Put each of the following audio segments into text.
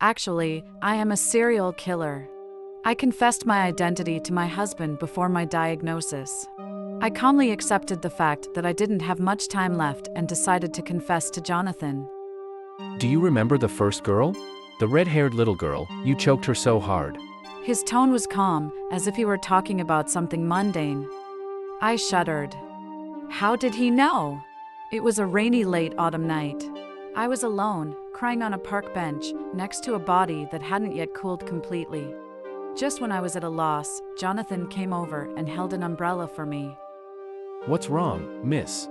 Actually, I am a serial killer. I confessed my identity to my husband before my diagnosis. I calmly accepted the fact that I didn't have much time left and decided to confess to Jonathan. Do you remember the first girl? The red-haired little girl, you choked her so hard. His tone was calm, as if he were talking about something mundane. I shuddered. How did he know? It was a rainy late autumn night. I was alone, crying on a park bench, next to a body that hadn't yet cooled completely. Just when I was at a loss, Jonathan came over and held an umbrella for me. What's wrong, miss?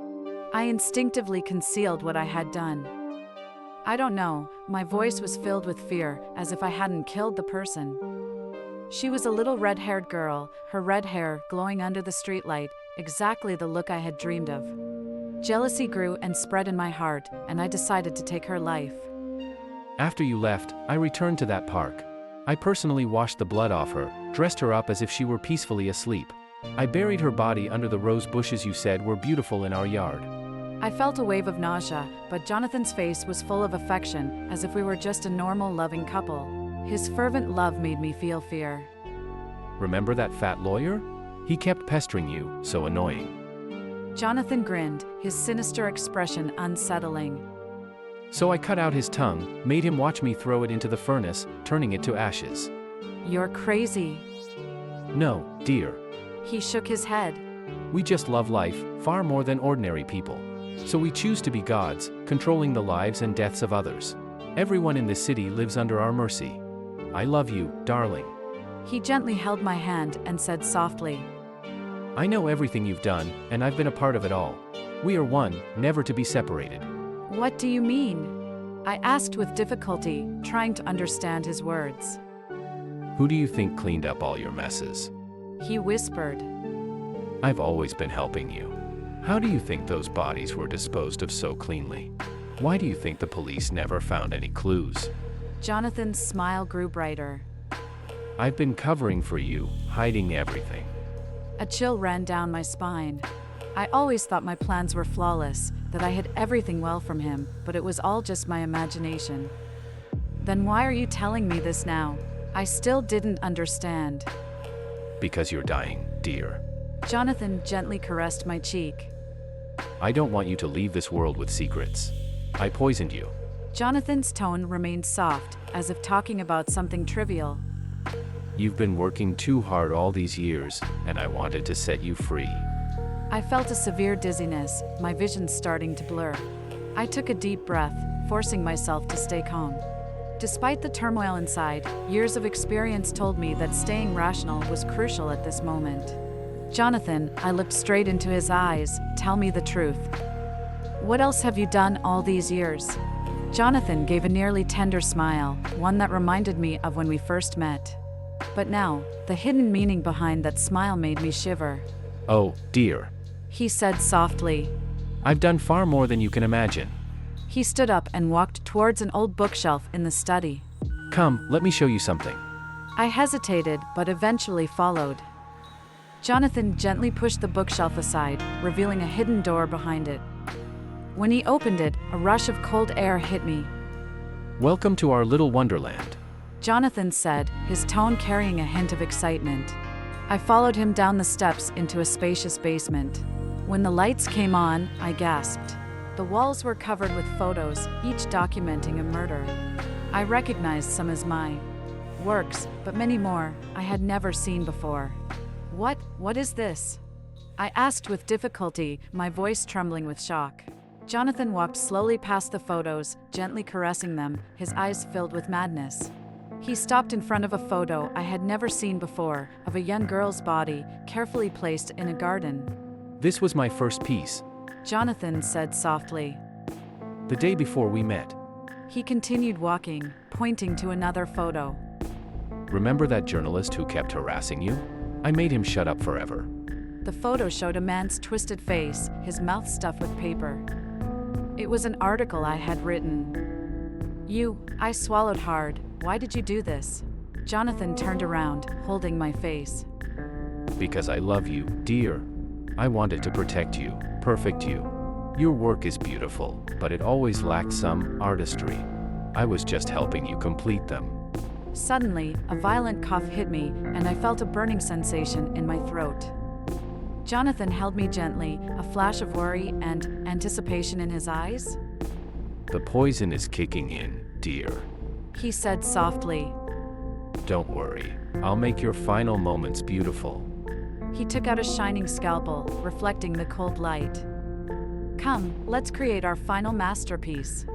I instinctively concealed what I had done. I don't know, my voice was filled with fear, as if I hadn't killed the person. She was a little red-haired girl, her red hair glowing under the streetlight, exactly the look I had dreamed of. Jealousy grew and spread in my heart, and I decided to take her life. After you left, I returned to that park. I personally washed the blood off her, dressed her up as if she were peacefully asleep. I buried her body under the rose bushes you said were beautiful in our yard. I felt a wave of nausea, but Jonathan's face was full of affection, as if we were just a normal, loving couple. His fervent love made me feel fear. Remember that fat lawyer? He kept pestering you, so annoying. Jonathan grinned, his sinister expression unsettling. So I cut out his tongue, made him watch me throw it into the furnace, turning it to ashes. You're crazy. No, dear. He shook his head. We just love life, far more than ordinary people. So we choose to be gods, controlling the lives and deaths of others. Everyone in this city lives under our mercy. I love you, darling. He gently held my hand and said softly, I know everything you've done, and I've been a part of it all. We are one, never to be separated. What do you mean? I asked with difficulty, trying to understand his words. Who do you think cleaned up all your messes? He whispered. I've always been helping you. How do you think those bodies were disposed of so cleanly? Why do you think the police never found any clues? Jonathan's smile grew brighter. I've been covering for you, hiding everything. A chill ran down my spine. I always thought my plans were flawless, that I had everything well from him, but it was all just my imagination. Then why are you telling me this now? I still didn't understand. Because you're dying, dear. Jonathan gently caressed my cheek. I don't want you to leave this world with secrets. I poisoned you. Jonathan's tone remained soft, as if talking about something trivial. You've been working too hard all these years, and I wanted to set you free. I felt a severe dizziness, my vision starting to blur. I took a deep breath, forcing myself to stay calm. Despite the turmoil inside, years of experience told me that staying rational was crucial at this moment. Jonathan, I looked straight into his eyes. Tell me the truth. What else have you done all these years? Jonathan gave a nearly tender smile, one that reminded me of when we first met. But now, the hidden meaning behind that smile made me shiver. Oh, dear. He said softly. I've done far more than you can imagine. He stood up and walked towards an old bookshelf in the study. Come, let me show you something. I hesitated, but eventually followed. Jonathan gently pushed the bookshelf aside, revealing a hidden door behind it. When he opened it, a rush of cold air hit me. Welcome to our little wonderland. Jonathan said, his tone carrying a hint of excitement. I followed him down the steps into a spacious basement. When the lights came on, I gasped. The walls were covered with photos, each documenting a murder. I recognized some as my works, but many more I had never seen before. What is this? I asked with difficulty, my voice trembling with shock. Jonathan walked slowly past the photos, gently caressing them, his eyes filled with madness. He stopped in front of a photo I had never seen before, of a young girl's body, carefully placed in a garden. This was my first piece. Jonathan said softly. The day before we met. He continued walking, pointing to another photo. Remember that journalist who kept harassing you? I made him shut up forever. The photo showed a man's twisted face, his mouth stuffed with paper. It was an article I had written. I swallowed hard. Why did you do this? Jonathan turned around, holding my face. Because I love you, dear. I wanted to protect you, perfect you. Your work is beautiful, but it always lacked some artistry. I was just helping you complete them. Suddenly, a violent cough hit me, and I felt a burning sensation in my throat. Jonathan held me gently, a flash of worry and anticipation in his eyes. The poison is kicking in, dear. He said softly. Don't worry. I'll make your final moments beautiful. He took out a shining scalpel, reflecting the cold light. Come, let's create our final masterpiece.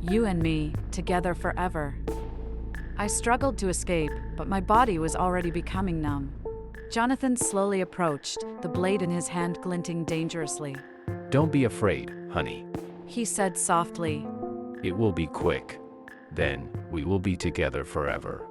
You and me, together forever. I struggled to escape, but my body was already becoming numb. Jonathan slowly approached, the blade in his hand glinting dangerously. Don't be afraid, honey. He said softly. It will be quick. Then, we will be together forever.